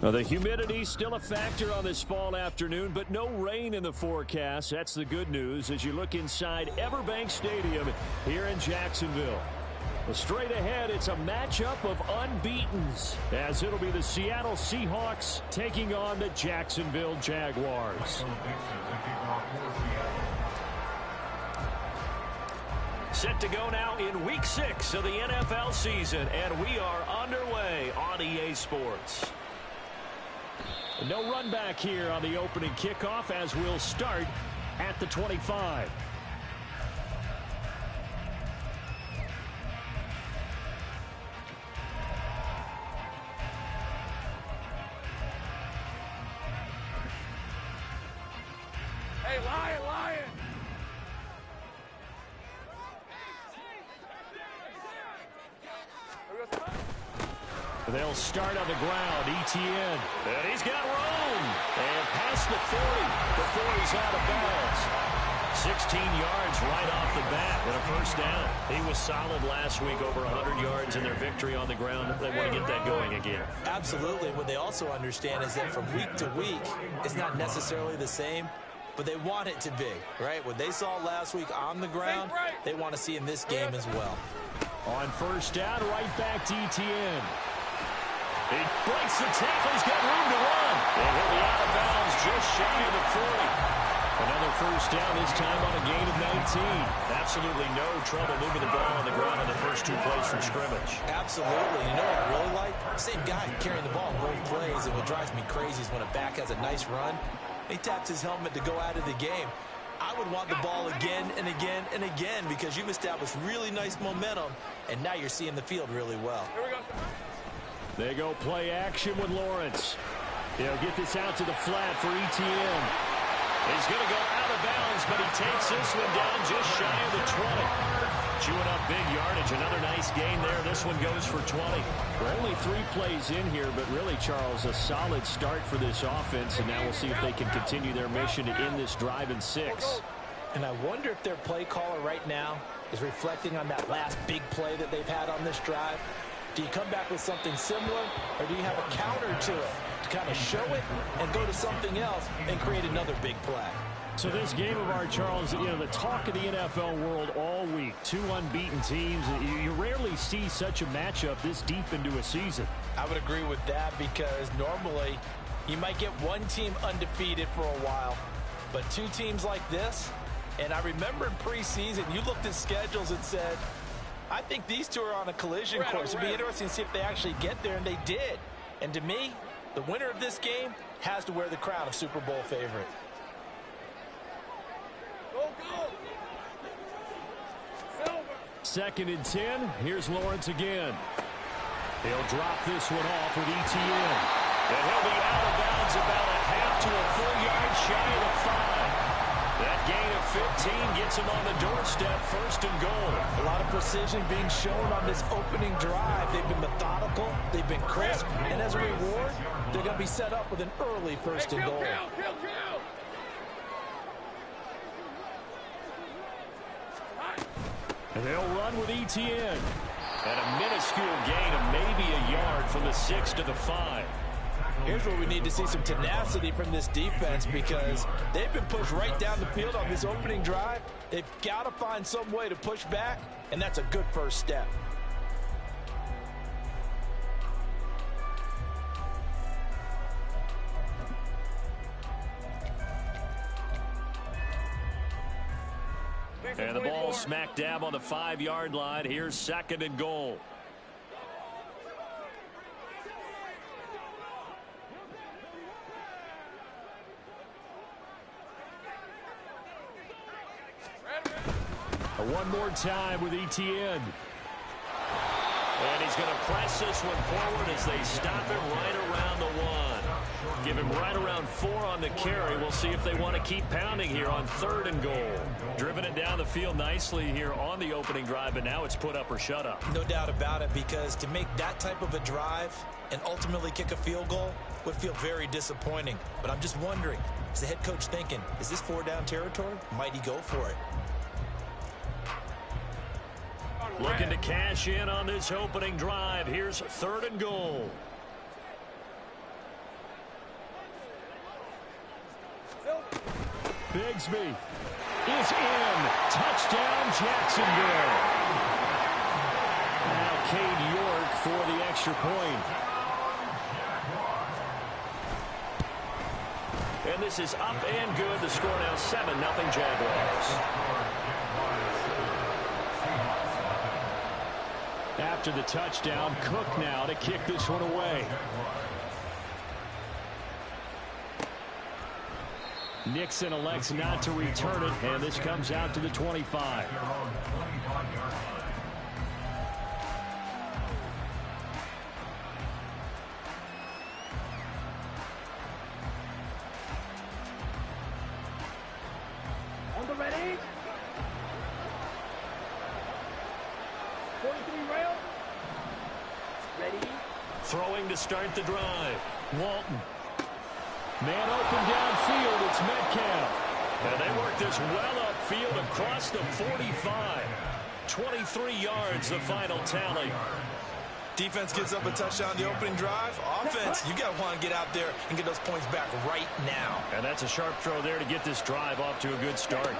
Well, the humidity still a factor on this fall afternoon, but no rain in the forecast. That's the good news as you look inside Everbank Stadium here in Jacksonville. Well, straight ahead, it's a matchup of unbeatens, as it'll be the Seattle Seahawks taking on the Jacksonville Jaguars. Set to go now in Week 6 of the NFL season, and we are underway on EA Sports. No run back here on the opening kickoff as we'll start at the 25. Hey, Lion! They'll start on the ground. ETN. And he's got room. And past the 40 before he's out of bounds. 16 yards right off the bat and a first down. He was solid last week, over 100 yards in their victory on the ground. They want to get that going again. Absolutely. What they also understand is that from week to week, it's not necessarily the same, but they want it to be, right? What they saw last week on the ground, they want to see in this game as well. On first down, right back to ETN. He breaks the tackle. He's got room to run. And he'll be out of bounds just shy of the 40. Another first down, this time on a gain of 19. Absolutely no trouble moving the ball on the ground on the first two plays from scrimmage. Absolutely. You know what I really like? Same guy carrying the ball both plays, and what drives me crazy is when a back has a nice run, he taps his helmet to go out of the game. I would want the ball again and again and again because you've established really nice momentum, and now you're seeing the field really well. Here we go. They go play action with Lawrence. He'll get this out to the flat for ETN. He's going to go out of bounds, but he takes this one down just shy of the 20. Chewing up big yardage. Another nice gain there. This one goes for 20. We're only 3 plays in here, but really, Charles, a solid start for this offense, and now we'll see if they can continue their mission to end this drive in 6. And I wonder if their play caller right now is reflecting on that last big play that they've had on this drive. Do you come back with something similar, or do you have a counter to it to kind of show it and go to something else and create another big play? So this game of our, Charles, you know, the talk of the NFL world all week, 2 unbeaten teams. You rarely see such a matchup this deep into a season. I would agree with that because normally you might get one team undefeated for a while, but 2 teams like this, and I remember in preseason you looked at schedules and said, I think these 2 are on a collision course. It'd be interesting to see if they actually get there, and they did. And to me, the winner of this game has to wear the crown of Super Bowl favorite. Go. 2nd and 10. Here's Lawrence again. He'll drop this one off with ETN. And he'll be out of bounds about a half to a full yard shy of the 5. That gain of 15 gets him on the doorstep, 1st and goal. A lot of precision being shown on this opening drive. They've been methodical, they've been crisp, and as a reward, they're going to be set up with an early 1st and goal. Kill. And they'll run with ETN. And a minuscule gain of maybe a yard from the 6 to the 5. Here's where we need to see some tenacity from this defense because they've been pushed right down the field on this opening drive. They've got to find some way to push back, and that's a good first step. And the ball smack dab on the 5-yard line. Here's 2nd and goal. One more time with ETN. And he's going to press this one forward as they stop him right around the 1. Give him right around 4 on the carry. We'll see if they want to keep pounding here on 3rd and goal. Driven it down the field nicely here on the opening drive, but now it's put up or shut up. No doubt about it, because to make that type of a drive and ultimately kick a field goal would feel very disappointing. But I'm just wondering, is the head coach thinking, is this 4-down territory? Might he go for it? Looking to cash in on this opening drive. Here's 3rd and goal. Bigsby is in. Touchdown, Jacksonville. Now Cade York for the extra point. And this is up and good. The score now 7-0 Jaguars. After the touchdown, Cook now to kick this one away. Nixon elects not to return it, and this comes out to the 25. On the ready. 43 rail. Ready. Throwing to start the drive. Walton. Man open downfield. It's Metcalf. And they work this well upfield across the 45. 23 yards, the final tally. Defense gives up a touchdown the opening drive. Offense, you got to want to get out there and get those points back right now. And that's a sharp throw there to get this drive off to a good start.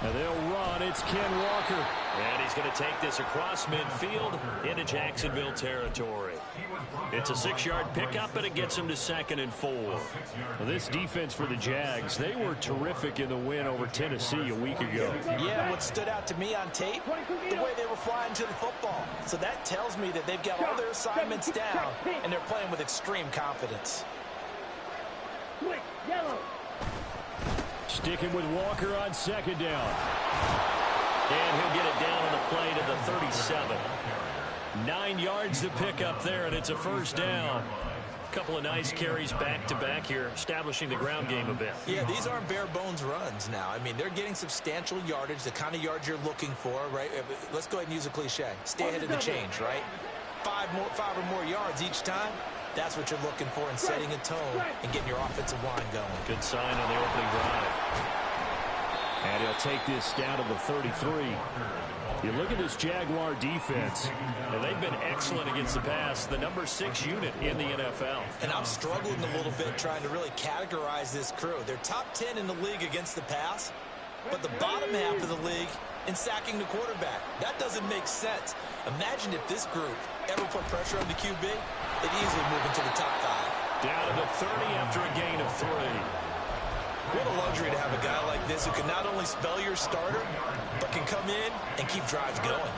Now they'll run. It's Ken Walker. And he's going to take this across midfield into Jacksonville territory. It's a 6-yard pickup, and it gets him to 2nd and 4. Well, this defense for the Jags, they were terrific in the win over Tennessee a week ago. Yeah, what stood out to me on tape, the way they were flying to the football. So that tells me that they've got all their assignments down, and they're playing with extreme confidence. Quick, yellow. Sticking with Walker on 2nd down. And he'll get it down on the play to the 37. 9 yards to pick up there, and it's a 1st down. A couple of nice carries back-to-back here, establishing the ground game a bit. Yeah, these aren't bare-bones runs now. I mean, they're getting substantial yardage, the kind of yards you're looking for, right? Let's go ahead and use a cliche. Stay ahead of the change, right? 5 or more yards each time. That's what you're looking for in setting a tone and getting your offensive line going. Good sign on the opening drive. And he'll take this down to the 33. You look at this Jaguar defense, and they've been excellent against the pass, the number 6 unit in the NFL. And I'm struggling a little bit trying to really categorize this crew. They're top 10 in the league against the pass, but the bottom half of the league in sacking the quarterback. That doesn't make sense. Imagine if this group ever put pressure on the QB, they'd easily move into the top 5. Down to the 30 after a gain of 3. What a luxury to have a guy like this who can not only spell your starter, but can come in and keep drives going.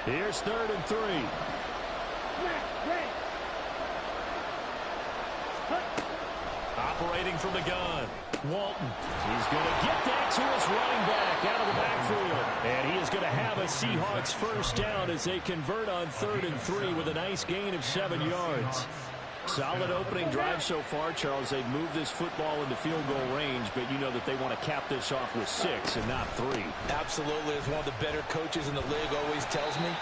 Here's 3rd and 3. Operating from the gun. Walton. He's going to get that to his running back out of the backfield. And he is going to have a Seahawks 1st down as they convert on 3rd and 3 with a nice gain of 7 yards. Solid opening drive so far, Charles. They've moved this football into field goal range, but you know that they want to cap this off with 6 and not 3. Absolutely. As one of the better coaches in the league always tells me,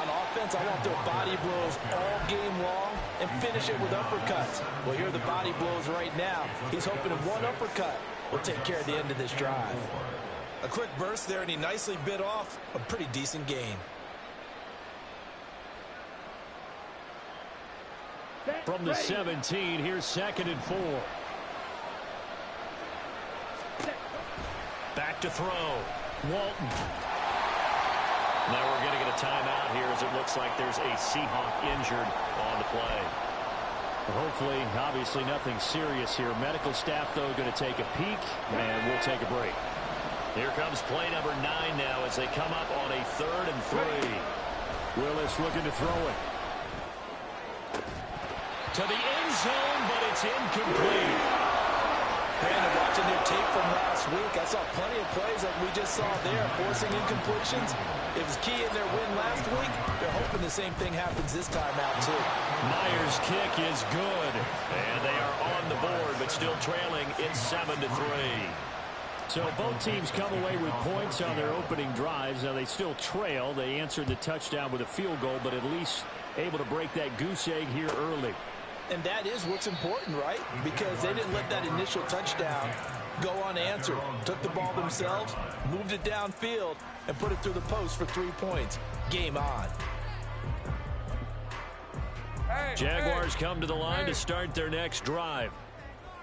on offense, I want to throw body blows all game long and finish it with uppercuts. Well, here are the body blows right now. He's hoping that one uppercut will take care of the end of this drive. A quick burst there, and he nicely bit off a pretty decent gain. From the 17, here's 2nd and 4. Back to throw. Walton. Now we're going to get a timeout here as it looks like there's a Seahawk injured on the play. Hopefully, obviously nothing serious here. Medical staff, though, going to take a peek, and we'll take a break. Here comes play number 9 now as they come up on a 3rd and 3. Willis looking to throw it. To the end zone, but it's incomplete. And watching their tape from last week, I saw plenty of plays like we just saw there, forcing incompletions. It was key in their win last week. They're hoping the same thing happens this time out, too. Myers' kick is good, and they are on the board, but still trailing. It's 7-3. So both teams come away with points on their opening drives. Now they still trail. They answered the touchdown with a field goal, but at least able to break that goose egg here early. And that is what's important, right? Because they didn't let that initial touchdown go unanswered. Took the ball themselves, moved it downfield, and put it through the post for 3 points. Game on. Jaguars come to the line to start their next drive.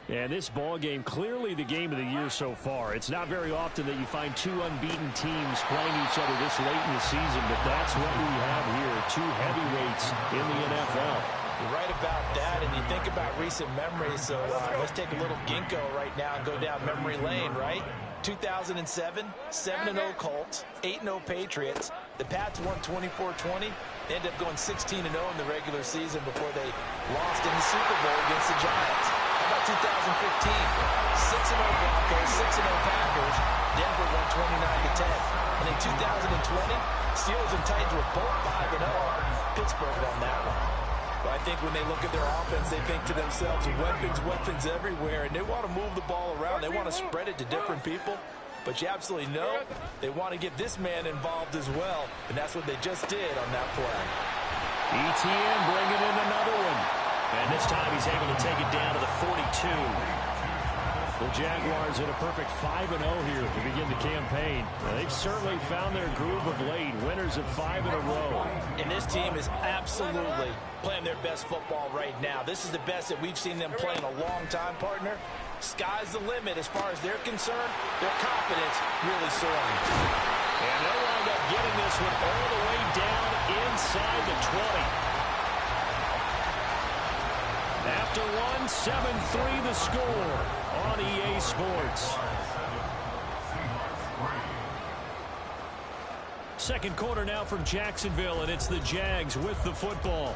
And this ball game, clearly the game of the year so far. It's not very often that you find two unbeaten teams playing each other this late in the season, but that's what we have here, two heavyweights in the NFL. You're right about that, and you think about recent memories, so let's take a little ginkgo right now and go down memory lane, right? 2007, 7-0 Colts, 8-0 Patriots. The Pats won 24-20. They ended up going 16-0 in the regular season before they lost in the Super Bowl against the Giants. How about 2015? 6-0 Broncos, 6-0 Packers. Denver won 29-10. And in 2020, Steelers and Titans were both 5-0. Pittsburgh won that one. But I think when they look at their offense, they think to themselves, weapons everywhere, and they want to move the ball around. They want to spread it to different people. But you absolutely know they want to get this man involved as well, and that's what they just did on that play. ETN bringing in another one. And this time he's able to take it down to the 42. The Jaguars at a perfect 5-0 here to begin the campaign. They've certainly found their groove of late, winners of 5 in a row. And this team is absolutely playing their best football right now. This is the best that we've seen them play in a long time, partner. Sky's the limit as far as they're concerned. Their confidence really soaring. And they'll wind up getting this one all the way down inside the 20. After one, 7-3 the score on EA Sports. Second quarter now from Jacksonville, and it's the Jags with the football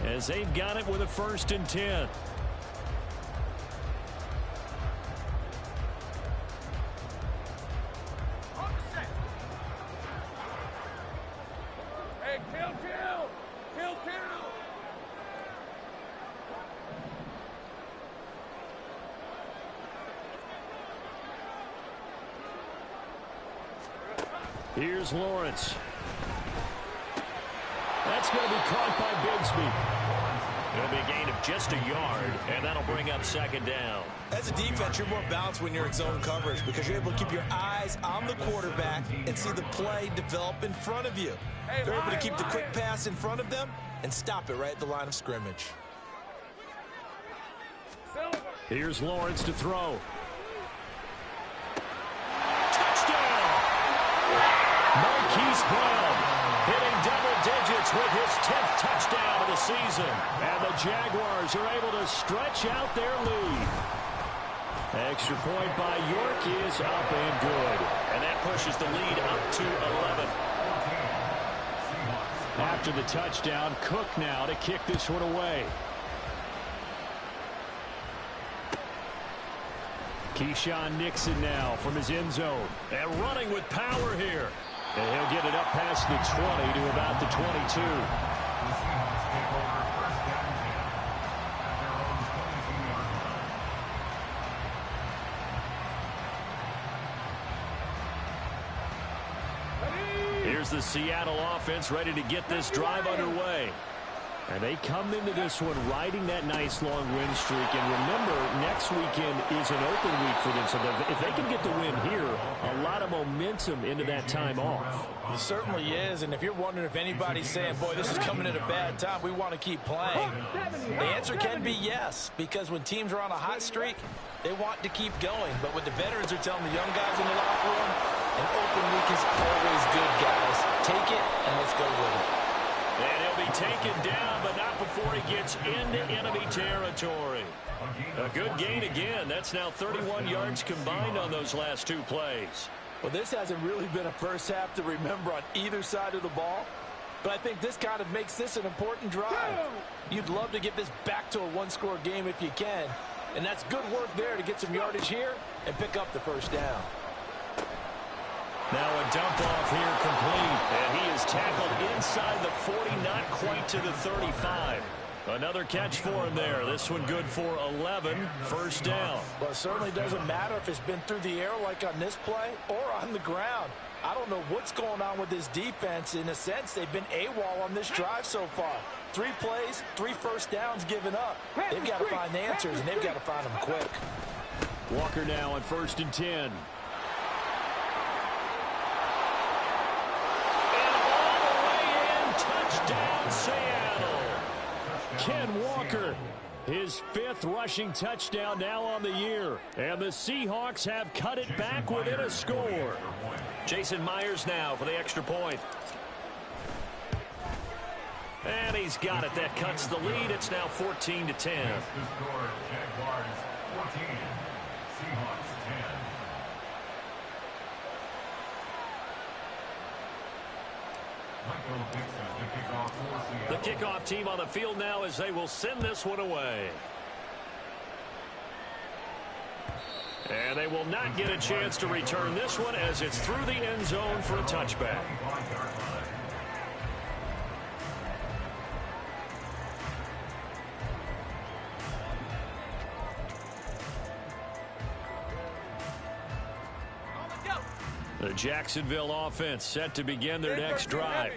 as they've got it with a 1st and 10. Here's Lawrence. That's going to be caught by Bigsby. It'll be a gain of just a yard, and that'll bring up 2nd down. As a defense, you're more balanced when you're in zone coverage because you're able to keep your eyes on the quarterback and see the play develop in front of you. They're able to keep the quick pass in front of them and stop it right at the line of scrimmage. Here's Lawrence to throw. Marquise Brown hitting double digits with his 10th touchdown of the season. And the Jaguars are able to stretch out their lead. Extra point by York is up and good. And that pushes the lead up to 11. After the touchdown, Cook now to kick this one away. Keyshawn Nixon now from his end zone. And running with power here. And he'll get it up past the 20 to about the 22. Here's the Seattle offense ready to get this drive underway. And they come into this one riding that nice long win streak. And remember, next weekend is an open week for them. So if they can get the win here, a lot of momentum into that time off. It certainly is. And if you're wondering if anybody's saying, boy, this is coming at a bad time, we want to keep playing, the answer can be yes. Because when teams are on a hot streak, they want to keep going. But what the veterans are telling the young guys in the locker room, an open week is always good, guys. Take it and let's go with it. And he'll be taken down, but not before he gets into enemy territory. A good gain again. That's now 31 yards combined on those last 2 plays. Well, this hasn't really been a first half to remember on either side of the ball. But I think this kind of makes this an important drive. You'd love to get this back to a one-score game if you can. And that's good work there to get some yardage here and pick up the 1st down. Now a dump off here complete. And he is tackled inside the 40, not quite to the 35. Another catch for him there. This one good for 11, 1st down. Well, it certainly doesn't matter if it's been through the air like on this play or on the ground. I don't know what's going on with this defense. In a sense, they've been AWOL on this drive so far. 3 plays, 3 first downs given up. They've got to find the answers, and they've got to find them quick. Walker now on 1st and 10. Touchdown, Seattle. Ken Walker, his 5th rushing touchdown now on the year. And the Seahawks have cut it back within a score. Jason Myers now for the extra point. And he's got it. That cuts the lead. It's now 14-10. The kickoff team on the field now as they will send this one away. And they will not get a chance to return this one as it's through the end zone for a touchback. The Jacksonville offense set to begin their next drive.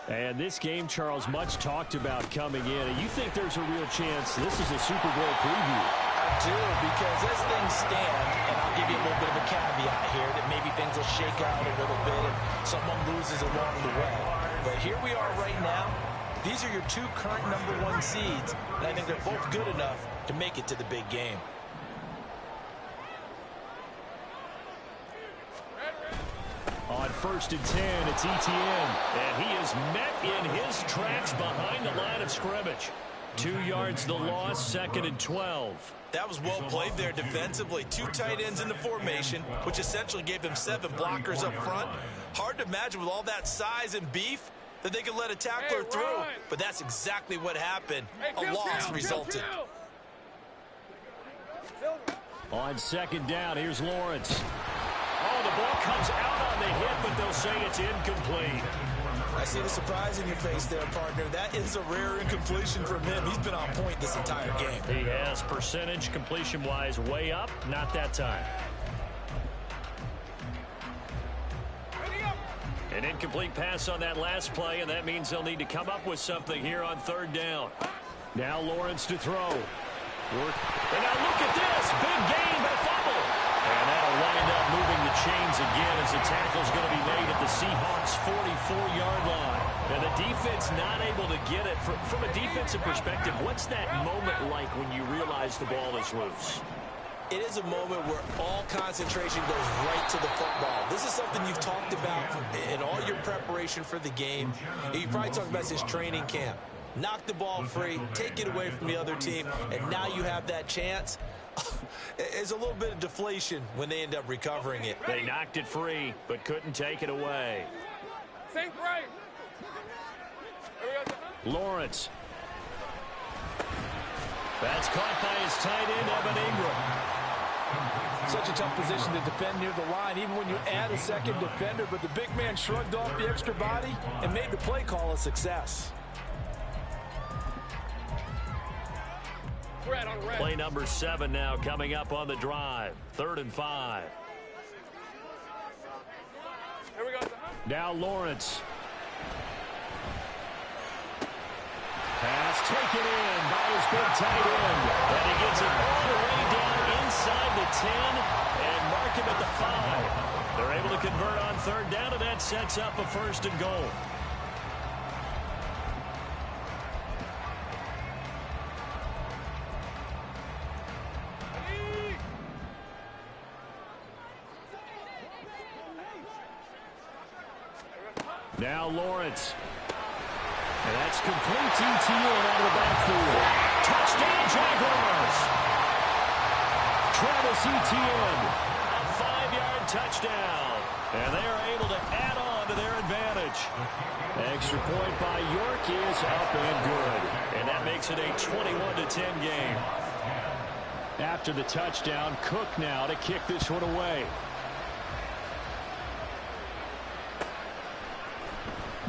And this game, Charles, much talked about coming in. And you think there's a real chance this is a Super Bowl preview? I do, because as things stand, and I'll give you a little bit of a caveat here, that maybe things will shake out a little bit if someone loses along the way. But here we are right now. These are your 2 current #1 seeds, and I think they're both good enough to make it to the big game. On 1st and 10, it's Etienne. And he is met in his tracks behind the line of scrimmage. 2 yards the loss, 2nd and 12. That was well played there defensively. 2 tight ends in the formation, which essentially gave them 7 blockers up front. Hard to imagine with all that size and beef that they could let a tackler through. But that's exactly what happened. A loss resulted. On 2nd down, here's Lawrence. Oh, the ball comes out on the hit, but they'll say it's incomplete. I see the surprise in your face there, partner. That is a rare incompletion from him. He's been on point this entire game. He has, percentage completion-wise way up, not that time. An incomplete pass on that last play, and that means they'll need to come up with something here on 3rd down. Now Lawrence to throw. And now look at this. Big gain, but a fumble. And that'll wind up moving the chains again as the tackle's going to be made at the Seahawks' 44-yard line. And the defense not able to get it. From a defensive perspective, what's that moment like when you realize the ball is loose? It is a moment where all concentration goes right to the football. This is something you've talked about in all your preparation for the game. You probably talked about this training camp. Knock the ball free, take it away from the other team, and now you have that chance. There's a little bit of deflation when they end up recovering it. They knocked it free, but couldn't take it away. Think right. Lawrence. That's caught by his tight end, Evan Ingram. Such a tough position to defend near the line, even when you add a second defender, but the big man shrugged off the extra body and made the play call a success. Play number 7 now coming up on the drive. 3rd and 5. Here we go. Now Lawrence. Pass taken in by his big tight end. And he gets it all the way down inside the 10 and mark him at the 5. They're able to convert on 3rd down, and that sets up a 1st and goal. Now Lawrence. And that's complete to Etienne out of the backfield. Touchdown, Jaguars. Travis Etienne. A 5-yard touchdown. And they are able to add on to their advantage. Extra point by York is up and good. And that makes it a 21-10 game. After the touchdown, Cook now to kick this one away.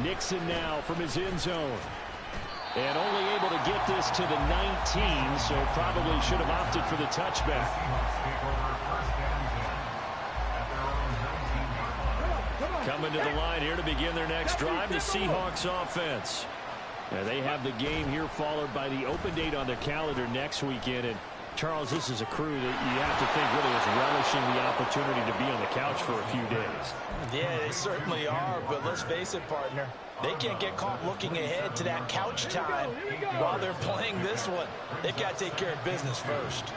Nixon now from his end zone. And only able to get this to the 19, so probably should have opted for the touchback. Coming to the line here to begin their next drive, the Seahawks offense. And they have the game here followed by the open date on their calendar next weekend. And Charles, this is a crew that you have to think really is relishing the opportunity to be on the couch for a few days. Yeah, they certainly are, but let's face it, partner. They can't get caught looking ahead to that couch time while they're playing this one. They've got to take care of business first.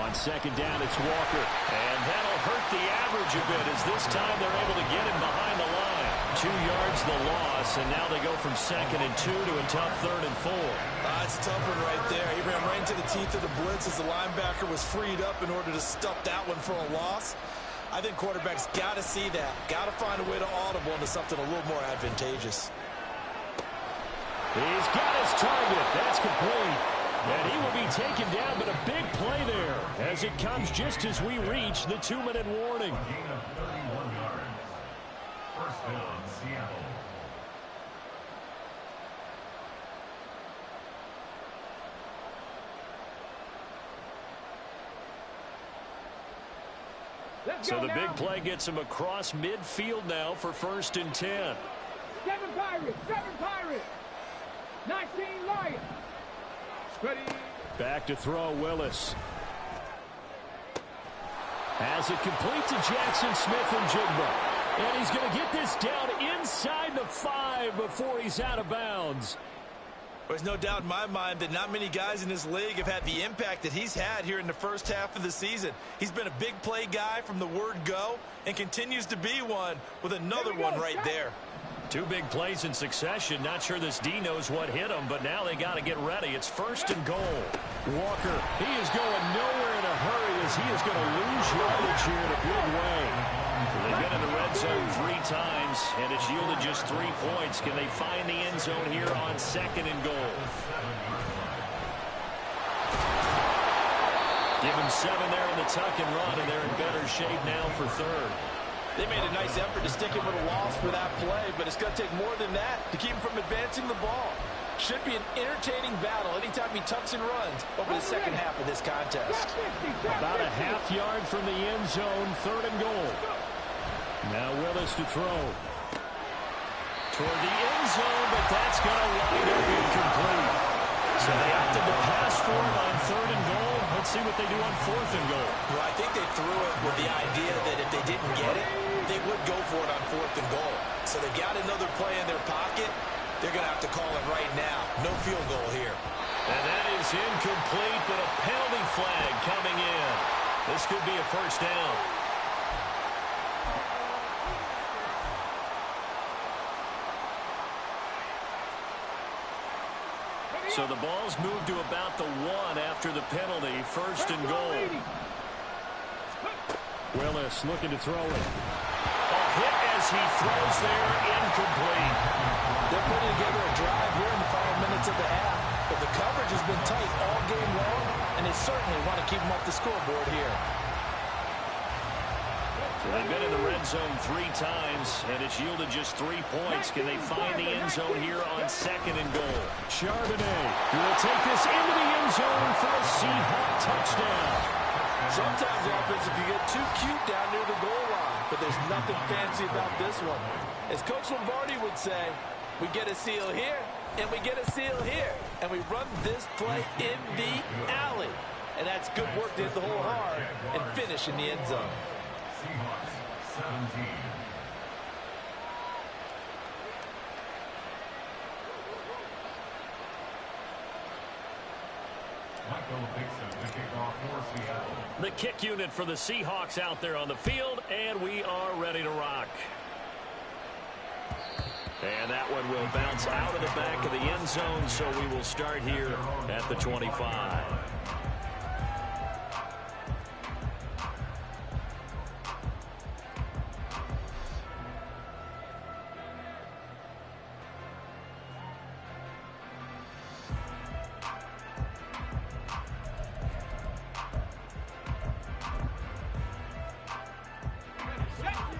On second down, it's Walker. And that'll hurt the average a bit as this time they're able to get him behind the line. 2 yards the loss, and now they go from 2nd and 2 to a tough 3rd and 4. That's a tough one right there. He ran right into the teeth of the blitz as the linebacker was freed up in order to stuff that one for a loss. I think quarterbacks got to see that. Got to find a way to audible into something a little more advantageous. He's got his target. That's complete. And he will be taken down, but a big play there as it comes just as we reach the 2-minute warning. First down, Seattle. So the big play gets him across midfield now for 1st and 10. 7 Pirates, 7 Pirates. 19 Lions. Ready. Back to throw, Willis. Has it complete to Jackson Smith and Jigba. And he's going to get this down inside the 5 before he's out of bounds. There's no doubt in my mind that not many guys in this league have had the impact that he's had here in the first half of the season. He's been a big play guy from the word go and continues to be one with another one right there. 2 big plays in succession. Not sure this D knows what hit him, but now they got to get ready. It's 1st and goal. Walker, he is going nowhere in a hurry as he is going to lose yardage here in a big way. So they've been in the red zone 3 times, and it's yielded just 3 points. Can they find the end zone here on 2nd and goal? Give him 7 there in the tuck and run, and they're in better shape now for 3rd. They made a nice effort to stick him with a loss for that play, but it's going to take more than that to keep him from advancing the ball. Should be an entertaining battle anytime he tucks and runs over the second half of this contest. About a half yard from the end zone, 3rd and goal. Now Willis to throw. Toward the end zone, but that's going to wind up incomplete. So they opted to pass for it on 3rd and goal. Let's see what they do on 4th and goal. Well, I think they threw it with the idea that if they didn't get it, they would go for it on 4th and goal. So they've got another play in their pocket. They're going to have to call it right now. No field goal here. And that is incomplete, but a penalty flag coming in. This could be a 1st down. So the ball's moved to about the 1 after the penalty. 1st and goal. Willis looking to throw it. A hit as he throws there, incomplete. They're putting together a drive here in the final minutes of the half. But the coverage has been tight all game long, and they certainly want to keep them off the scoreboard here. So they've been in the red zone 3 times, and it's yielded just 3 points. Can they find the end zone here on 2nd and goal? Charbonnet will take this into the end zone for a Seahawks touchdown. Sometimes offense, if you get too cute down near the goal line, but there's nothing fancy about this one. As Coach Lombardi would say, we get a seal here, and we get a seal here, and we run this play in the alley. And that's good work to hit the hole hard and finish in the end zone. Seahawks 17. Michael Dixon, the kickoff for Seattle. The kick unit for the Seahawks out there on the field, and we are ready to rock. And that one will bounce out of the back of the end zone, so we will start here at the 25.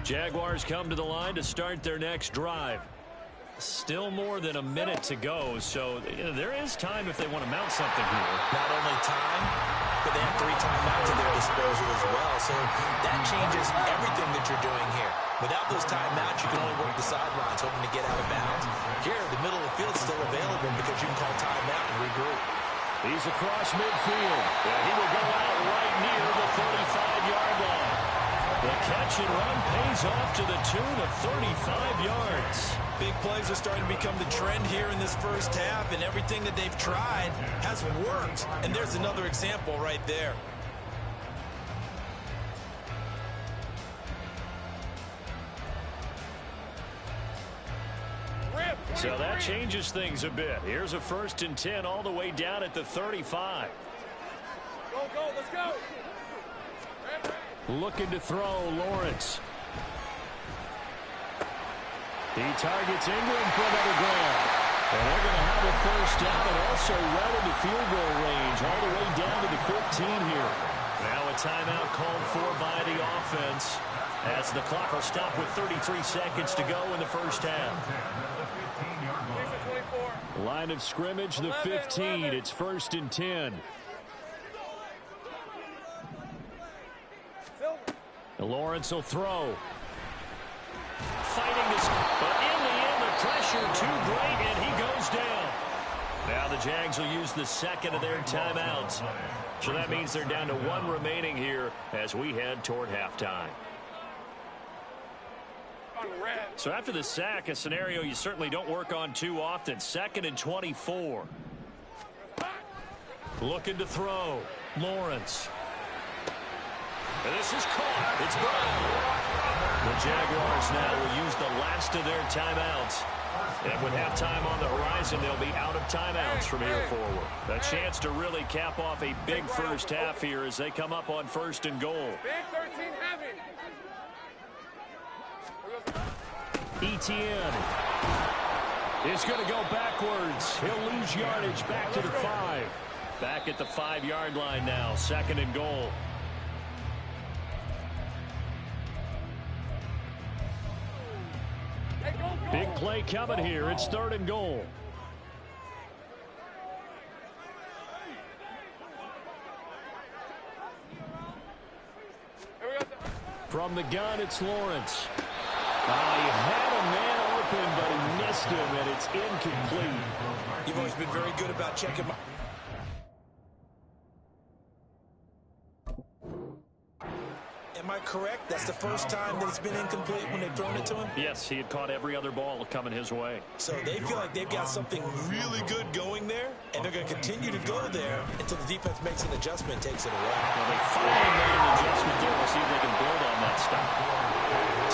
Jaguars come to the line to start their next drive. Still more than a minute to go, so there is time if they want to mount something here. Not only time, but they have 3 timeouts at their disposal as well, so that changes everything that you're doing here. Without those timeouts, you can only work the sidelines, hoping to get out of bounds. Here, the middle of the field is still available because you can call timeout and regroup. He's across midfield, and he will go out right near the 35-yard line. The catch and run pays off to the tune of 35 yards. Big plays are starting to become the trend here in this first half, and everything that they've tried has worked. And there's another example right there. So that changes things a bit. Here's a 1st and 10 all the way down at the 35. Go, let's go. Looking to throw, Lawrence. He targets Ingram for another grab. And they're going to have a 1st down and also well into field goal range, all the way down to the 15 here. Now a timeout called for by the offense as the clock will stop with 33 seconds to go in the first half. Line of scrimmage, the 15. It's 1st and 10. Lawrence will throw. Fighting this, but in the end, the pressure too great, and he goes down. Now the Jags will use the 2nd of their timeouts. So that means they're down to 1 remaining here as we head toward halftime. So after the sack, a scenario you certainly don't work on too often. 2nd and 24. Looking to throw. Lawrence. And this is caught. It's Brown. The Jaguars now will use the last of their timeouts. And with halftime on the horizon, they'll be out of timeouts from here forward. A chance to really cap off a big first half here as they come up on 1st and goal. Big 13 heavy. Etienne is going to go backwards. He'll lose yardage back to the 5. Back at the 5-yard line now. 2nd and goal. Big play coming here. It's 3rd and goal. From the gun, it's Lawrence. He had a man open, but he missed him, and it's incomplete. You've always been very good about checking. Am I correct? That's the first time that it's been incomplete when they've thrown it to him? Yes, he had caught every other ball coming his way. So they feel like they've got something really good going there, and they're going to continue to go there until the defense makes an adjustment and takes it away. Well, they finally made an adjustment there. We'll see if they can build on that stuff.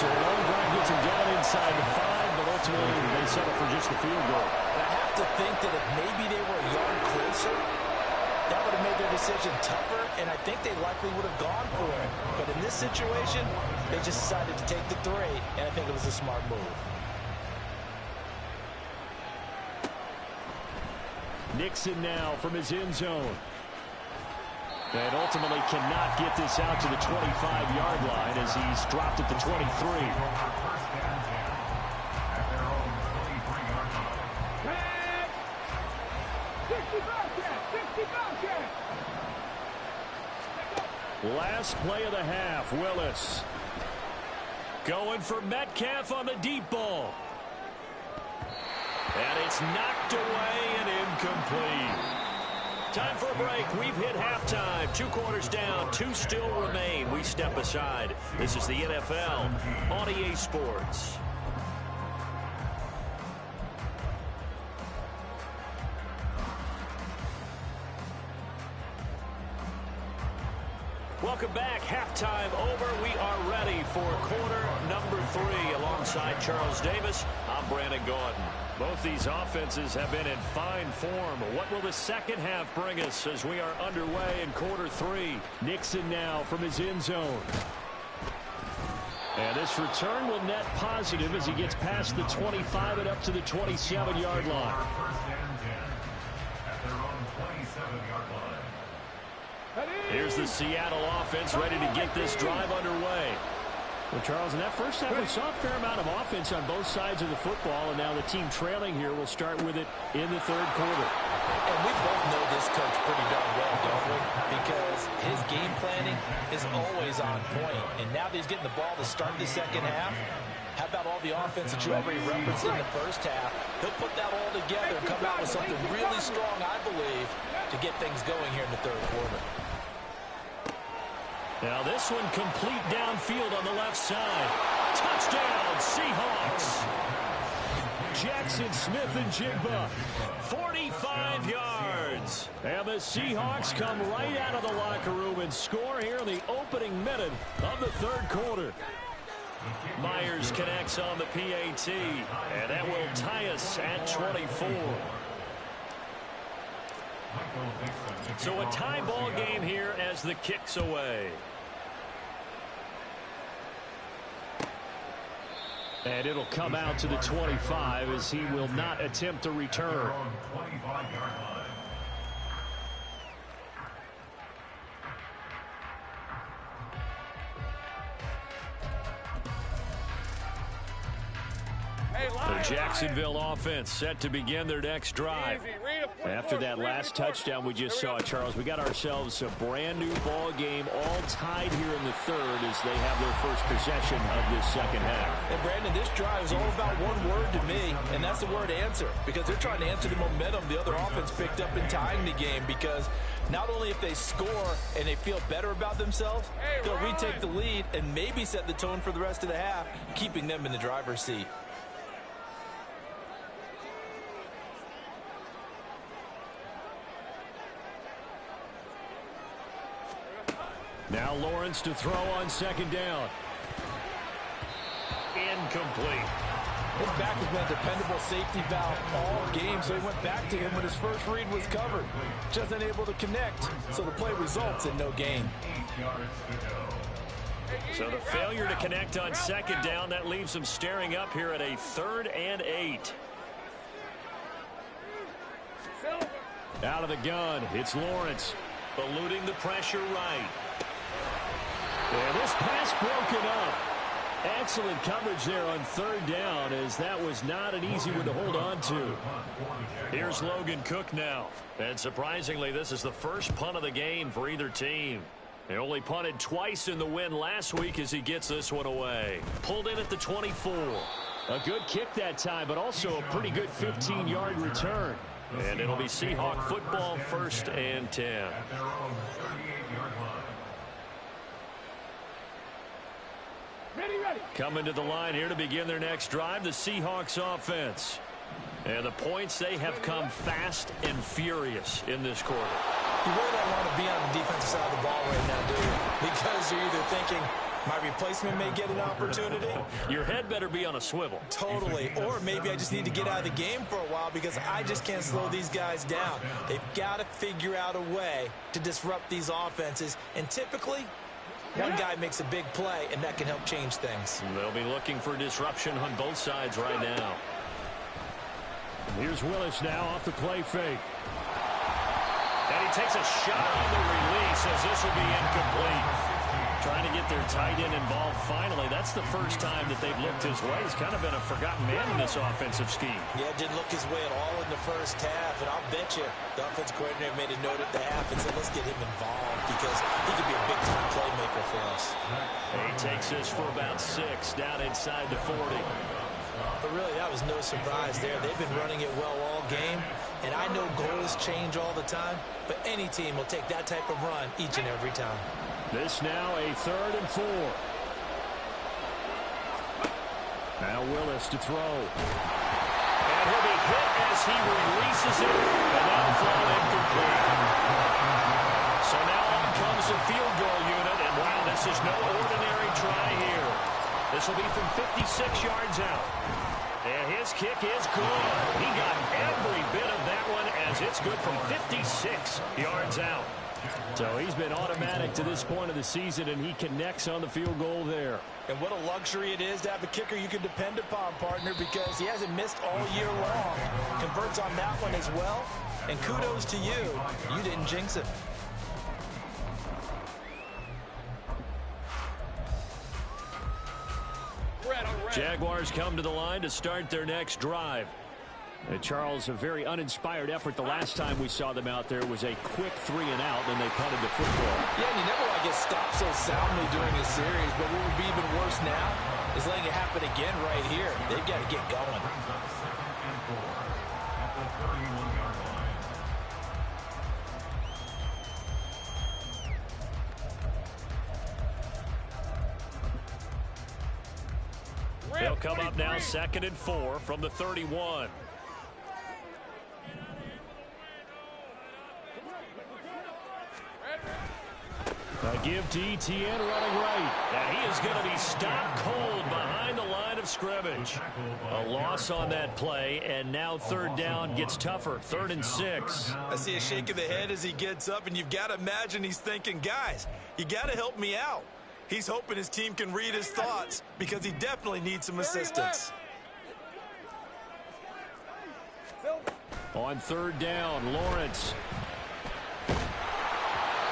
So a long drive gets him down inside the 5, but ultimately they settle for just the field goal. I have to think that if maybe they were a yard closer, that would have made their decision tougher, and I think they likely would have gone for it. But in this situation, they just decided to take the 3, and I think it was a smart move. Nixon now from his end zone. And ultimately cannot get this out to the 25-yard line as he's dropped at the 23. Last play of the half, Willis. Going for Metcalf on the deep ball. And it's knocked away and incomplete. Time for a break. We've hit halftime. 2 quarters down, 2 still remain. We step aside. This is the NFL on EA Sports. Welcome back. Halftime over. We are ready for quarter number 3. Alongside Charles Davis, I'm Brandon Gaudin. Both these offenses have been in fine form. What will the second half bring us as we are underway in quarter 3? Nixon now from his end zone. And this return will net positive as he gets past the 25 and up to the 27-yard line. Here's the Seattle offense ready to get this drive underway. Well, Charles, in that first half, we saw a fair amount of offense on both sides of the football, and now the team trailing here will start with it in the 3rd quarter. And we both know this coach pretty darn well, don't we? Because his game planning is always on point. And now that he's getting the ball to start the second half, how about all the offense that you already referenced in the first half? He'll put that all together and come out with something really strong, I believe, to get things going here in the 3rd quarter. Now this one complete downfield on the left side. Touchdown, Seahawks. Jackson Smith and Jigba, 45 yards. And the Seahawks come right out of the locker room and score here in the opening minute of the third quarter. Myers connects on the PAT, and that will tie us at 24. So a tie ball game here as the kick's away. And it'll come out to the 25 as he will not attempt to return. The Jacksonville offense set to begin their next drive. After that last touchdown we just saw, Charles, we got ourselves a brand new ball game, all tied here in the third as they have their first possession of this second half. And Brandon, this drive is all about one word to me, and that's the word answer, because they're trying to answer the momentum the other offense picked up in tying the game, because not only if they score and they feel better about themselves, they'll retake the lead and maybe set the tone for the rest of the half, keeping them in the driver's seat. Now Lawrence to throw on second down. Incomplete. His back has been a dependable safety valve all game, so he went back to him when his first read was covered. Just unable to connect, so the play results in no gain. So the failure to connect on second down, that leaves them staring up here at a 3rd and 8. Out of the gun, it's Lawrence. Eluding the pressure right. And this pass broken up. Excellent coverage there on 3rd down, as that was not an easy one to hold on to. Here's Logan Cook now. And surprisingly, this is the first punt of the game for either team. They only punted twice in the win last week as he gets this one away. Pulled in at the 24. A good kick that time, but also a pretty good 15-yard return. And it'll be Seahawk football, 1st and 10. Coming to the line here to begin their next drive, the Seahawks offense. And the points, they have come fast and furious in this quarter. You really don't want to be on the defensive side of the ball right now, do you? Because you're either thinking, my replacement may get an opportunity. Your head better be on a swivel. Totally. Or maybe I just need to get out of the game for a while because I just can't slow these guys down. They've got to figure out a way to disrupt these offenses. And typically, one guy makes a big play, and that can help change things. They'll be looking for disruption on both sides right now. Here's Willis now off the play fake. And he takes a shot on the release as this will be incomplete. Trying to get their tight end involved finally. That's the first time that they've looked his way. He's kind of been a forgotten man in this offensive scheme. Yeah, didn't look his way at all in the first half. And I'll bet you the offensive coordinator made a note at the half and said, let's get him involved because he could be a big-time playmaker for us. He takes this for about 6 down inside the 40. But really, that was no surprise there. They've been running it well all game. And I know goals change all the time, but any team will take that type of run each and every time. This now a 3rd and 4. Now Willis to throw. And he'll be hit as he releases it. And that'll fall incomplete. So now on comes the field goal unit. And wow, this is no ordinary try here. This will be from 56 yards out. And his kick is good. He got every bit of that one as it's good from 56 yards out. So he's been automatic to this point of the season, and he connects on the field goal there. And what a luxury it is to have a kicker you can depend upon, partner, because he hasn't missed all year long. Converts on that one as well. And kudos to you. You didn't jinx it. Jaguars come to the line to start their next drive. And Charles, a very uninspired effort. The last time we saw them out there was a quick 3 and out, then they punted the football. Yeah, and you never want to get stopped so soundly during a series, but what would be even worse now is letting it happen again right here. They've got to get going. They'll come up now 2nd and 4 from the 31. A give to ETN running right. And he is going to be stopped cold behind the line of scrimmage. A loss on that play, and now 3rd down gets tougher. 3rd and 6. I see a shake of the head as he gets up, and you've got to imagine he's thinking, guys, you got to help me out. He's hoping his team can read his thoughts because he definitely needs some assistance. On 3rd down, Lawrence.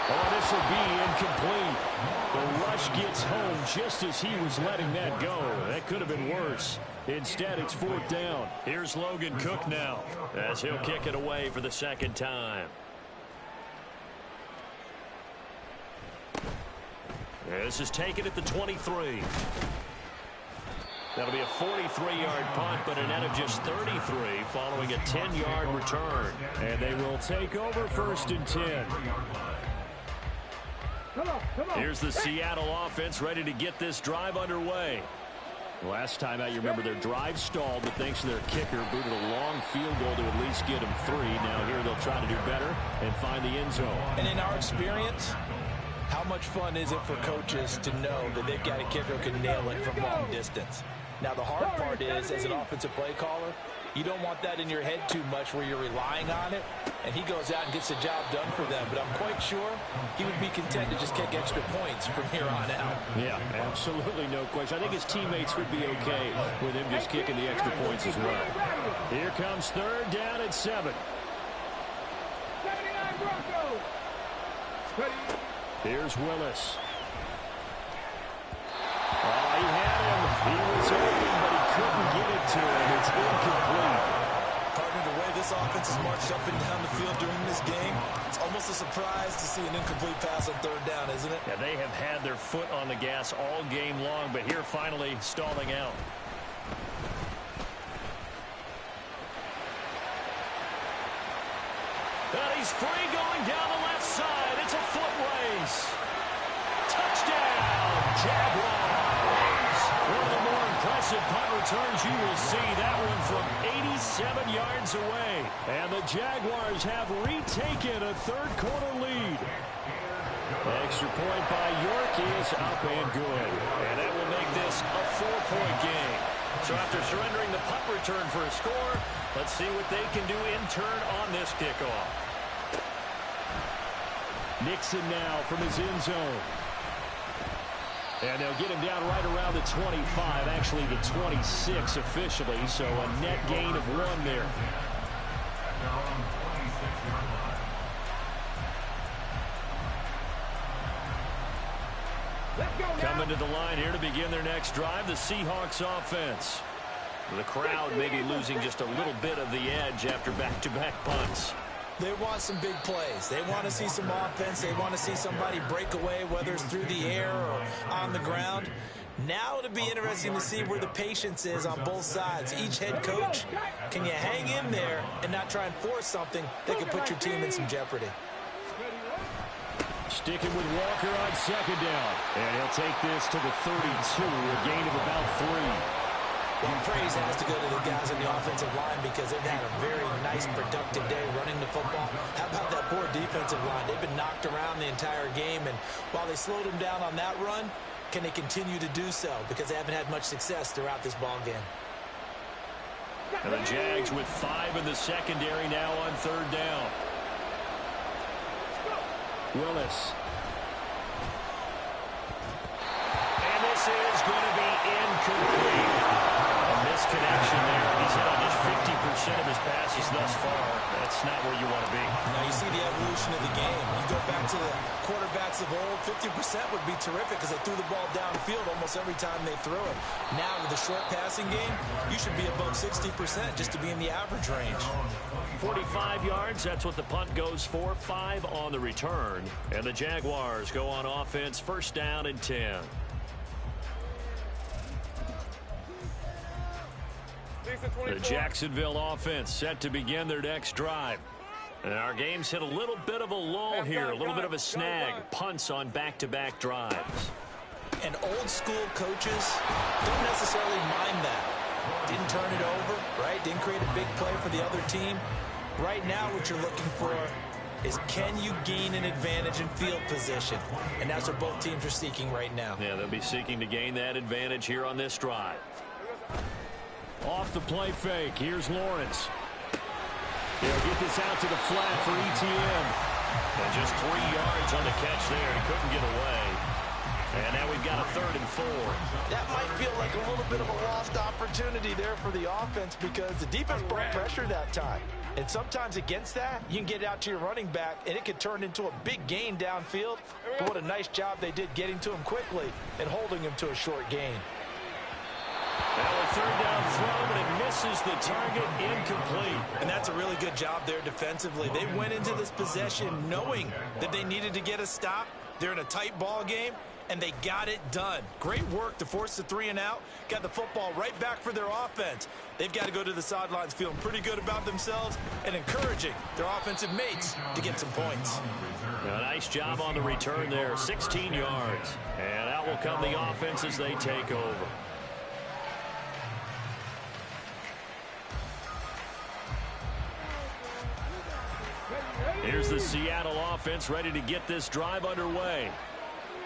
Oh, this will be incomplete. The rush gets home just as he was letting that go. That could have been worse. Instead, it's 4th down. Here's Logan Cook now as he'll kick it away for the 2nd time. This is taken at the 23. That'll be a 43-yard punt, but a net of just 33 following a 10-yard return. And they will take over 1st and 10. Here's the Seattle offense ready to get this drive underway. Last time out, you remember their drive stalled, but thanks to their kicker, booted a long field goal to at least get them 3. Now here they'll try to do better and find the end zone. And in our experience, how much fun is it for coaches to know that they've got a kicker who can nail it from long distance? Now, the hard part is, as an offensive play caller, you don't want that in your head too much where you're relying on it, and he goes out and gets the job done for them. But I'm quite sure he would be content to just kick extra points from here on out. Yeah, absolutely no question. I think his teammates would be okay with him just kicking the extra points as well. Here comes 3rd down at 7. 79 Broncos. Here's Willis. Oh, he had him. He was open, but he couldn't get it to him. It's incomplete. Partner, the way this offense has marched up and down the field during this game, it's almost a surprise to see an incomplete pass on 3rd down, isn't it? Yeah, they have had their foot on the gas all game long, but here finally stalling out. And he's free going down the left side. It's a foot race. Touchdown, Jaguars. One of the more impressive punt returns you will see. That one from 87 yards away. And the Jaguars have retaken a 3rd quarter lead. Extra point by York is up and good. And that will make this a 4-point game. So after surrendering the punt return for a score, let's see what they can do in turn on this kickoff. Nixon now from his end zone. And they'll get him down right around the 25, actually the 26 officially, so a net gain of 1 there. Coming to the line here to begin their next drive, the Seahawks offense. The crowd maybe losing just a little bit of the edge after back-to-back punts. They want some big plays. They want to see some offense. They want to see somebody break away, whether it's through the air or on the ground. Now it'll be interesting to see where the patience is on both sides. Each head coach, can you hang in there and not try and force something that could put your team in some jeopardy? Sticking with Walker on 2nd down. And he'll take this to the 32, a gain of about 3. Well, praise has to go to the guys on the offensive line because they've had a very nice, productive day running the football. How about that poor defensive line? They've been knocked around the entire game, and while they slowed them down on that run, can they continue to do so? Because they haven't had much success throughout this ball game. And the Jags with 5 in the secondary now on 3rd down. Willis. And this is going to be incomplete. Misconnection there. He's hit on just 50% of his passes thus far. That's not where you want to be. Now you see the evolution of the game. You go back to the quarterbacks of old, 50% would be terrific because they threw the ball downfield almost every time they threw it. Now with the short passing game, you should be above 60% just to be in the average range. 45 yards, that's what the punt goes for. 5 on the return. And the Jaguars go on offense, 1st down and 10. The Jacksonville offense set to begin their next drive. And our game's hit a little bit of a lull here, a little bit of a snag. Punts on back-to-back drives. And old school coaches don't necessarily mind that. Didn't turn it over, right? Didn't create a big play for the other team. Right now what you're looking for is, can you gain an advantage in field position? And that's what both teams are seeking right now. Yeah, they'll be seeking to gain that advantage here on this drive. Off the play fake, here's Lawrence. He'll get this out to the flat for ETN. And just 3 yards on the catch there. He couldn't get away. And now we've got a 3rd and 4. That might feel like a little bit of a lost opportunity there for the offense because the defense brought pressure that time. And sometimes against that, you can get out to your running back, and it could turn into a big gain downfield. But what a nice job they did getting to him quickly and holding him to a short gain. Now a 3rd down throw, but it misses the target, incomplete. And that's a really good job there defensively. They went into this possession knowing that they needed to get a stop. They're in a tight ball game, and they got it done. Great work to force the 3 and out. Got the football right back for their offense. They've got to go to the sidelines feeling pretty good about themselves and encouraging their offensive mates to get some points. A nice job on the return there, 16 yards. And out will come the offense as they take over. Here's the Seattle offense ready to get this drive underway.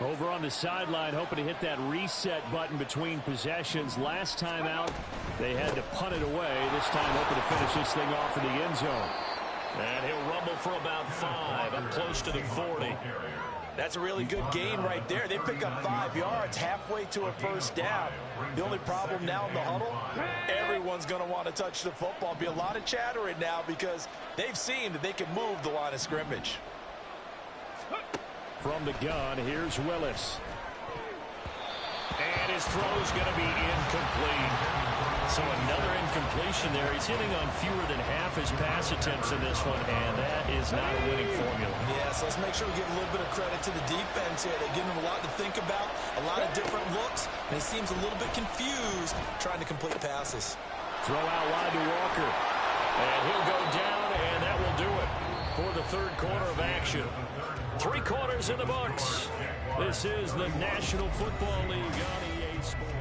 Over on the sideline, hoping to hit that reset button between possessions. Last time out, they had to punt it away. This time, hoping to finish this thing off in the end zone. And he'll rumble for about 5, up close to the 40. That's a really good gain right there. They pick up 5 yards halfway to a 1st down. The only problem now in the huddle, everyone's going to want to touch the football. Be a lot of chattering now because they've seen that they can move the line of scrimmage. From the gun, here's Willis. And his throw's going to be incomplete. So another incompletion there. He's hitting on fewer than half his pass attempts in this one, and that is not a winning formula. Yes, let's make sure we give a little bit of credit to the defense here. They give him a lot to think about, a lot of different looks, and he seems a little bit confused trying to complete passes. Throw out wide to Walker. And he'll go down, and that will do it for the 3rd quarter of action. 3 quarters in the books. This is the National Football League on EA Sports.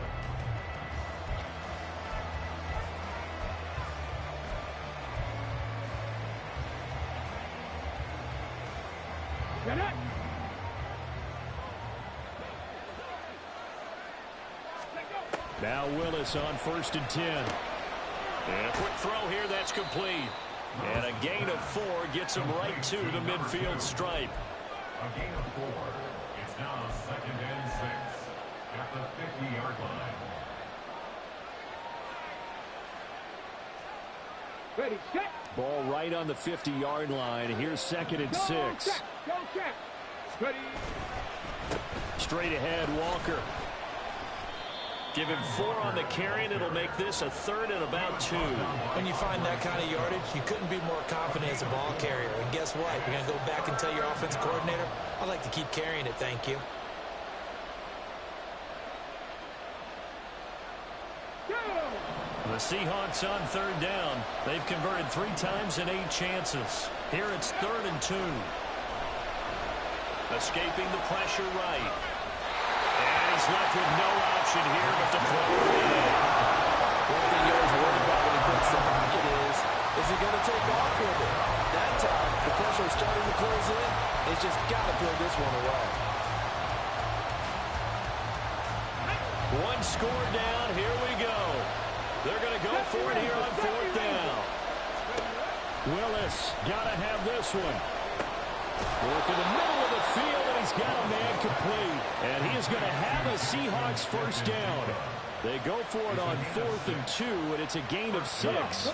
Now Willis on 1st and 10. And a quick throw here, that's complete. And a gain of 4 gets him right to the midfield stripe. A gain of 4. It's now 2nd and 6 at the 50-yard line. Ready, set. Ball right on the 50-yard line. Here's 2nd and 6. Go check. Ready. Straight ahead, Walker. Give him 4 on the carry, and it'll make this a 3rd and about 2. When you find that kind of yardage, you couldn't be more confident as a ball carrier. And guess what? You're going to go back and tell your offensive coordinator, I'd like to keep carrying it, thank you. The Seahawks on 3rd down. They've converted 3 times in 8 chances. Here it's 3rd and 2. Escaping the pressure right. And he's left with no option here but to throw it in. One thing you're always worried about when he puts the pocket is he going to take off with it? That time, the pressure is starting to close in. He's just got to throw this one away. 1 score down. Here we go. They're going to go for it here on 4th down. Willis got to have this one. Work in the middle of the field, and he's got a man complete. And he is going to have a Seahawks 1st down. They go for it on 4th and 2, and it's a gain of 6.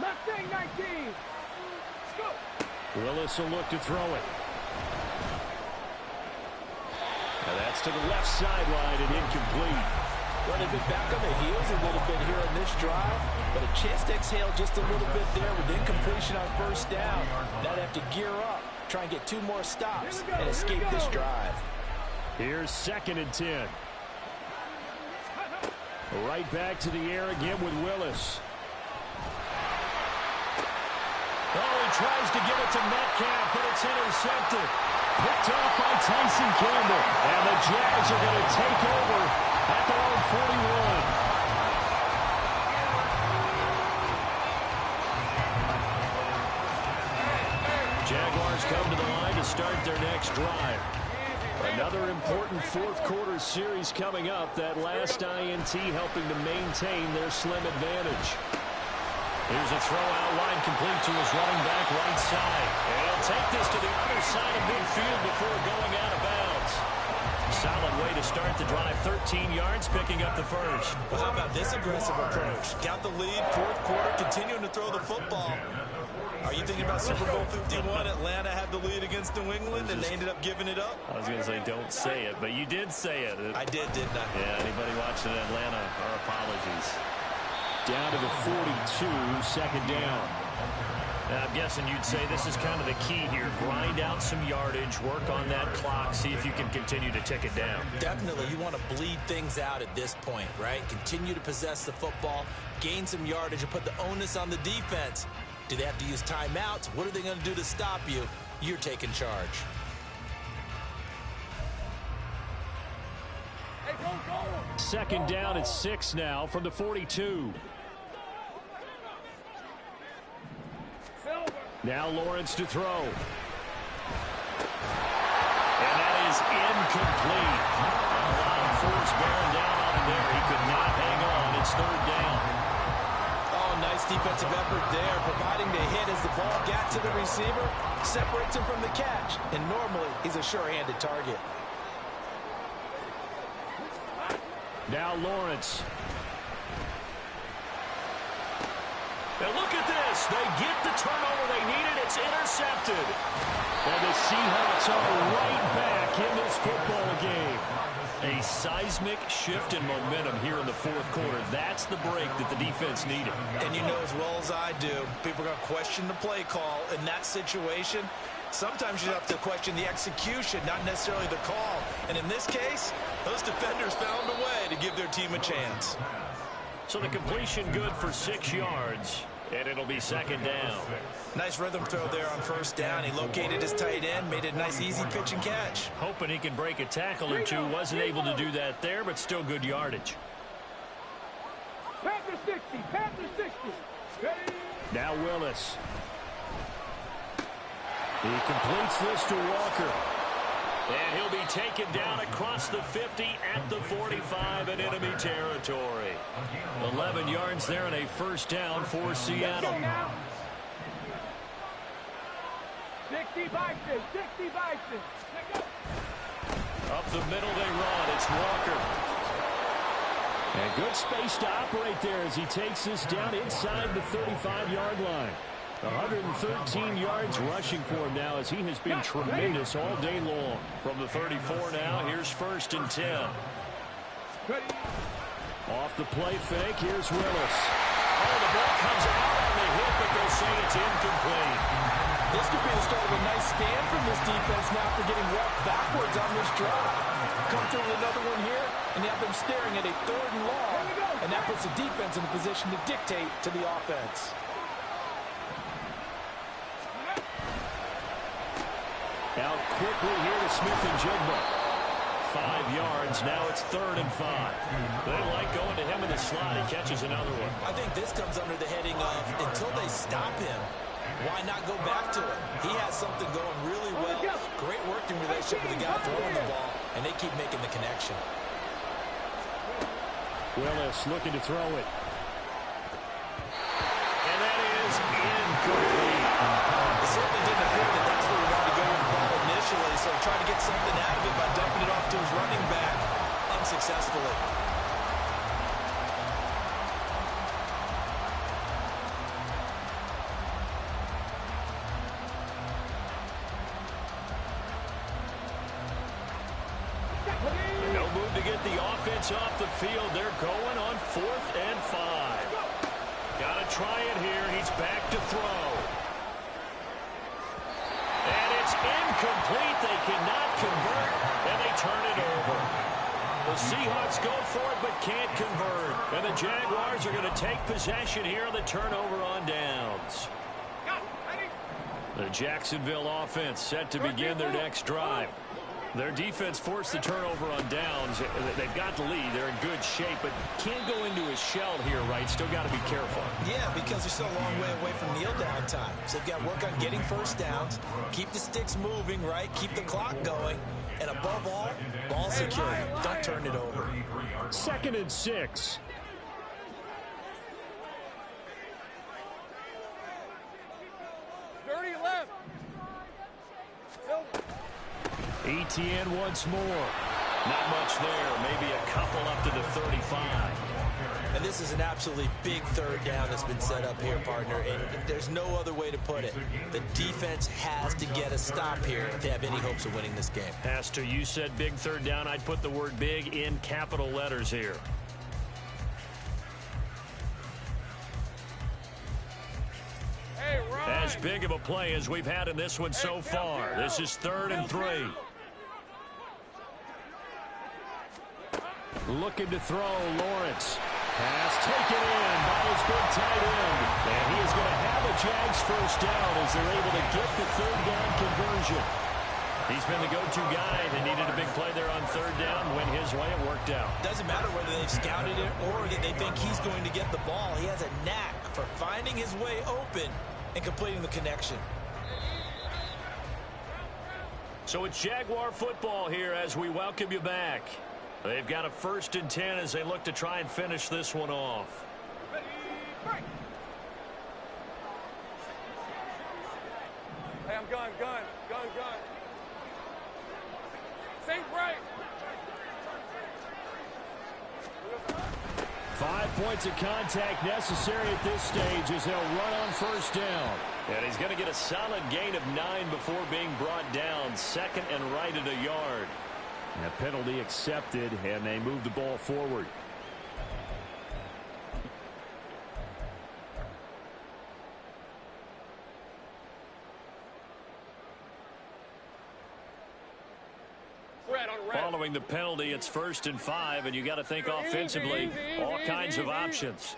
Left thing, 19. Let's go. Willis will look to throw it. And that's to the left sideline and incomplete. Well, they've been back on their heels a little bit here on this drive, but a chance to exhale just a little bit there with incompletion on 1st down. Now they have to gear up, try and get 2 more stops and escape this drive. Here's 2nd and 10. Right back to the air again with Willis. Oh, he tries to give it to Metcalf, but it's intercepted. Picked off by Tyson Campbell. And the Jags are going to take over at their own 41. Jaguars come to the line to start their next drive. Another important fourth quarter series coming up. That last INT helping to maintain their slim advantage. Here's a throw out line complete to his running back right side. And he'll take this to the other side of midfield before going out of bounds. Solid way to start the drive. 13 yards, picking up the first. Well, how about this aggressive approach? Got the lead, fourth quarter, continuing to throw the football. Are you thinking about Super Bowl 51? Atlanta had the lead against New England, and they ended up giving it up? I was going to say, don't say it, but you did say it. I did, didn't I? Yeah, anybody watching Atlanta, our apologies. Down to the 42, second down. I'm guessing you'd say this is kind of the key here. Grind out some yardage, work on that clock, see if you can continue to tick it down. Definitely. You want to bleed things out at this point, right? Continue to possess the football, gain some yardage, and put the onus on the defense. Do they have to use timeouts? What are they going to do to stop you? You're taking charge. Hey, go. Second down at 6 now from the 42. Now Lawrence to throw. And that is incomplete. A lot of force bearing down on him there. He could not hang on. It's third down. Oh, nice defensive effort there, providing the hit as the ball got to the receiver, separates him from the catch. And normally, he's a sure-handed target. Now Lawrence. And look at this. They get the turnover they needed. It's intercepted. And the Seahawks are right back in this football game. A seismic shift in momentum here in the fourth quarter. That's the break that the defense needed. And you know as well as I do, people are going to question the play call in that situation. Sometimes you have to question the execution, not necessarily the call. And in this case, those defenders found a way to give their team a chance. So the completion good for 6 yards, and it'll be second down. Nice rhythm throw there on first down. He located his tight end, made it a nice easy pitch and catch. Hoping he can break a tackle or two. Wasn't able to do that there, but still good yardage. Panther 60, Panther 60. Ready? Now Willis. He completes this to Walker. And he'll be taken down across the 50 at the 45 in enemy territory. 11 yards there and a first down for Seattle. 60 Bison, 60 Bison. Up the middle they run. It's Walker. And good space to operate there as he takes this down inside the 35-yard line. 113 yards rushing for him now as he has been tremendous all day long. From the 34 now, here's first and 10. Off the play fake, here's Willis. Oh, the ball comes out on the hit, but they'll say it's incomplete. This could be the start of a nice scan from this defense now after getting walked backwards on this drive. Come through with another one here, and you have them staring at a third and long. And that puts the defense in a position to dictate to the offense. Out quickly here to Smith and Jigba. 5 yards. Now it's 3rd and 5. They like going to him in the slot. He catches another one. I think this comes under the heading of until they stop him, why not go back to him? He has something going really well. Great working relationship with the guy throwing the ball, and they keep making the connection. Willis looking to throw it. And that is incomplete. It certainly didn't appear that that's where he wanted to go with the ball initially, so he tried to get something out of it by dumping it off to his running back unsuccessfully. No move to get the offense off the field. They're going on 4th and 5. Got to try it here. He's back to throw. And it's incomplete. They cannot convert, and they turn it over. The Seahawks go for it but can't convert. And the Jaguars are going to take possession here on the turnover on downs. The Jacksonville offense set to begin their next drive. Their defense forced the turnover on downs. They've got the lead. They're in good shape, but can't go into a shell here, right? Still got to be careful. Yeah, because they're still a long way away from kneel down time. So they've got to work on getting first downs, keep the sticks moving, right? Keep the clock going. And above all, ball security. Don't turn it over. 2nd and 6. Dirty left. ETN once more. Not much there. Maybe a couple up to the 35. And this is an absolutely big third down that's been set up here, partner. And there's no other way to put it. The defense has to get a stop here if they have any hopes of winning this game. Has to. You said big third down. I'd put the word big in capital letters here. Hey, Ryan. As big of a play as we've had in this one so far. This is 3rd and 3. Looking to throw, Lawrence. Pass taken in by his big tight end. And he is going to have a Jags first down as they're able to get the 3rd down conversion. He's been the go-to guy. They needed a big play there on 3rd down. Went his way. It worked out. Doesn't matter whether they've scouted it or that they think he's going to get the ball. He has a knack for finding his way open and completing the connection. So it's Jaguar football here as we welcome you back. They've got a 1st and 10 as they look to try and finish this one off. Hey, I'm gun. Think right. 5 points of contact necessary at this stage as they'll run on 1st down. And he's going to get a solid gain of 9 before being brought down. 2nd and right at a yard. And a penalty accepted, and they move the ball forward. Following the penalty, it's 1st and 5, and you got to think offensively, all kinds of options.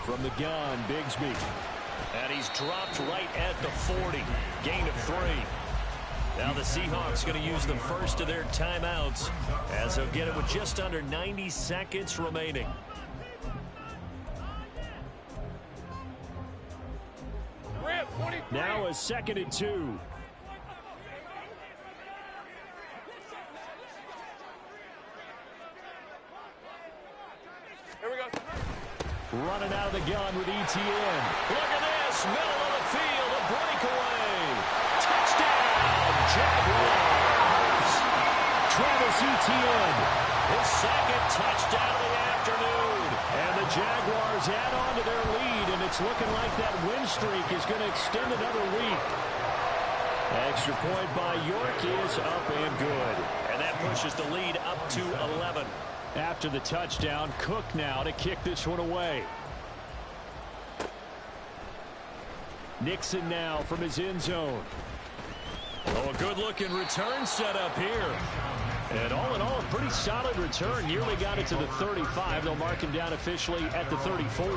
From the gun, Bigsby. And he's dropped right at the 40. Gain of 3. Now the Seahawks going to use the first of their timeouts as they'll get it with just under 90 seconds remaining. Now a 2nd and 2. Here we go. Running out of the gun with ETN. Look at this. Middle of the field. A breakaway. Touchdown, Jaguars. Travis Etienne. His 2nd touchdown of the afternoon. And the Jaguars add on to their lead, and it's looking like that win streak is going to extend another week. Extra point by York is up and good. And that pushes the lead up to 11. After the touchdown, Cook now to kick this one away. Nixon now from his end zone. Oh, a good-looking return set up here. And all in all, a pretty solid return. Nearly got it to the 35. They'll mark him down officially at the 34.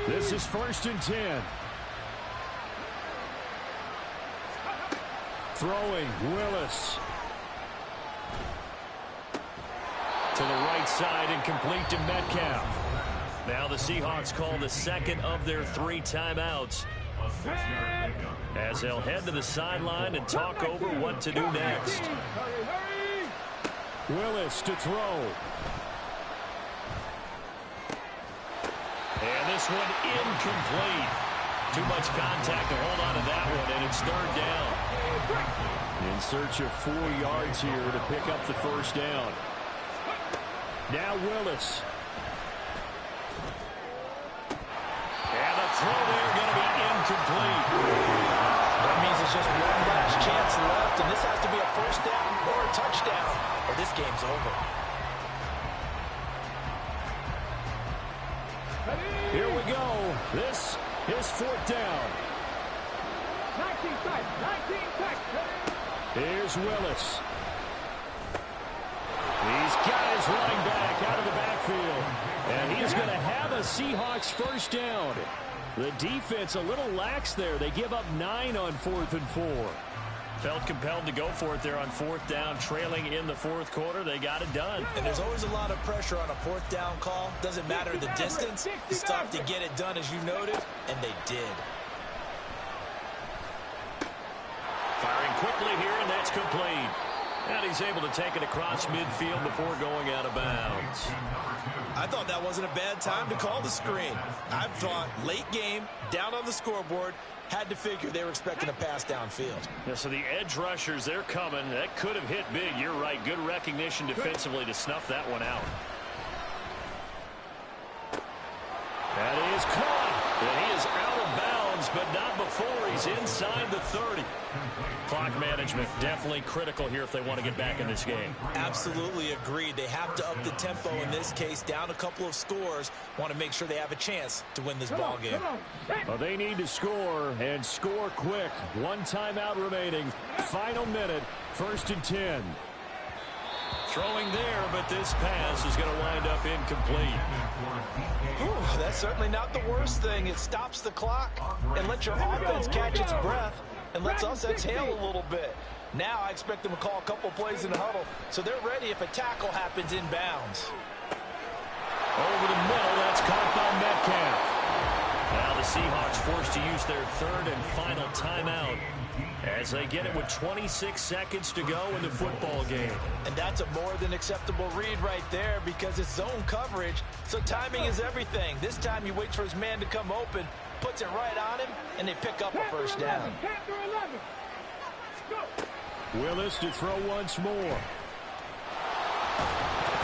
This is 1st and 10. Throwing, Willis. To the right side and complete to Metcalf. Now the Seahawks call the 2nd of their 3 timeouts as they'll head to the sideline and talk over what to do next. Willis to throw. And this one incomplete. Too much contact to hold on to that one, and it's 3rd down. In search of 4 yards here to pick up the 1st down. Now Willis. And the throw there going to be incomplete. That means it's just one last chance left, and this has to be a 1st down or a touchdown, or this game's over. His fourth down. 19 tight. 19 tight. Here's Willis. He's got his running back out of the backfield. And he's going to have a Seahawks first down. The defense a little lax there. They give up 9 on 4th and 4. Felt compelled to go for it there on 4th down, trailing in the 4th quarter. They got it done. And there's always a lot of pressure on a 4th down call. Doesn't matter the distance. It's tough to get it done, as you noted, and they did. Firing quickly here, and that's complete. And he's able to take it across midfield before going out of bounds. I thought that wasn't a bad time to call the screen. I thought late game, down on the scoreboard, had to figure they were expecting a pass downfield. Yeah, so the edge rushers, they're coming. That could have hit big. You're right. Good recognition defensively to snuff that one out. That is caught. And he is out of bounds, but not before he's inside the 30. Clock management definitely critical here if they want to get back in this game. Absolutely agreed. They have to up the tempo in this case, down a couple of scores. Want to make sure they have a chance to win this ball game. Well, they need to score, and score quick. 1 timeout remaining. Final minute, 1st and 10. Throwing there, but this pass is going to wind up incomplete. Whew, that's certainly not the worst thing. It stops the clock and lets your offense catch its breath and lets us exhale a little bit. Now I expect them to call a couple plays in the huddle, so they're ready if a tackle happens inbounds. Over the middle, that's caught by Metcalf. Now the Seahawks forced to use their 3rd and final timeout as they get it with 26 seconds to go in the football game. And that's a more than acceptable read right there because it's zone coverage, so timing is everything. This time he waits for his man to come open, puts it right on him, and they pick up a first down. Willis to throw once more.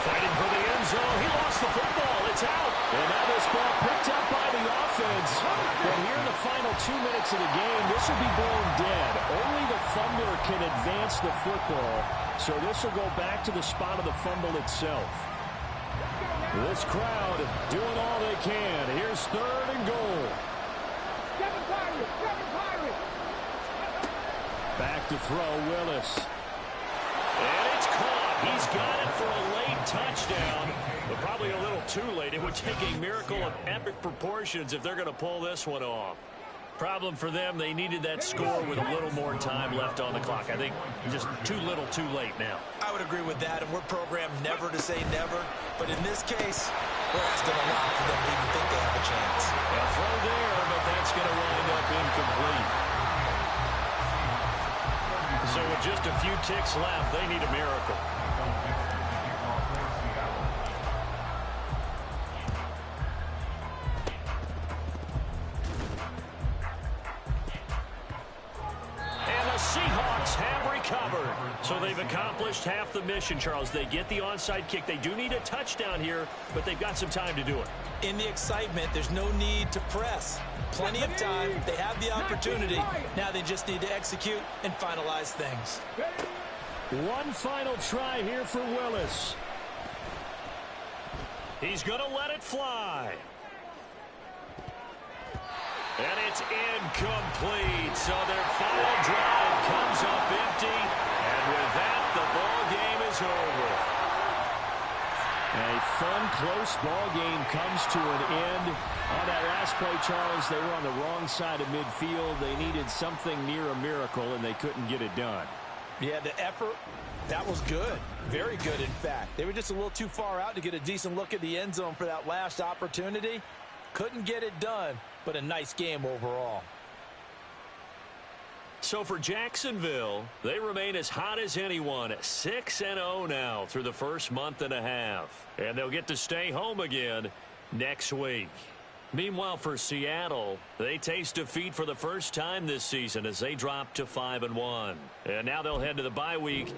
Fighting for the end zone. He lost the football. It's out. And now this ball picked up by the offense. But here in the final 2 minutes of the game, this will be blown dead. Only the fumbler can advance the football. So this will go back to the spot of the fumble itself. This crowd doing all they can. Here's 3rd and goal. Back to throw, Willis. And it's caught. He's got it for a late touchdown, but probably a little too late. It would take a miracle of epic proportions if they're going to pull this one off. Problem for them, they needed that score with a little more time left on the clock. I think just too little too late now. I would agree with that, and we're programmed never to say never. But in this case, we're asking a lot for them to even think they have a chance. A throw there, but that's going to wind up incomplete. So with just a few ticks left, they need a miracle. And the Seahawks have recovered. So they've accomplished half the mission, Charles. They get the onside kick. They do need a touchdown here, but they've got some time to do it. In the excitement, there's no need to press. Plenty of time. They have the opportunity. Now they just need to execute and finalize things. One final try here for Willis. He's going to let it fly. And it's incomplete. So their final drive comes up empty. And with that, the ball game is over. A fun, close ball game comes to an end. On that last play, Charles, they were on the wrong side of midfield. They needed something near a miracle, and they couldn't get it done. Yeah, the effort, that was good. Very good, in fact. They were just a little too far out to get a decent look at the end zone for that last opportunity. Couldn't get it done, but a nice game overall. So for Jacksonville, they remain as hot as anyone, 6-0 now through the first month and a half. And they'll get to stay home again next week. Meanwhile, for Seattle, they taste defeat for the first time this season as they drop to 5-1. And now they'll head to the bye week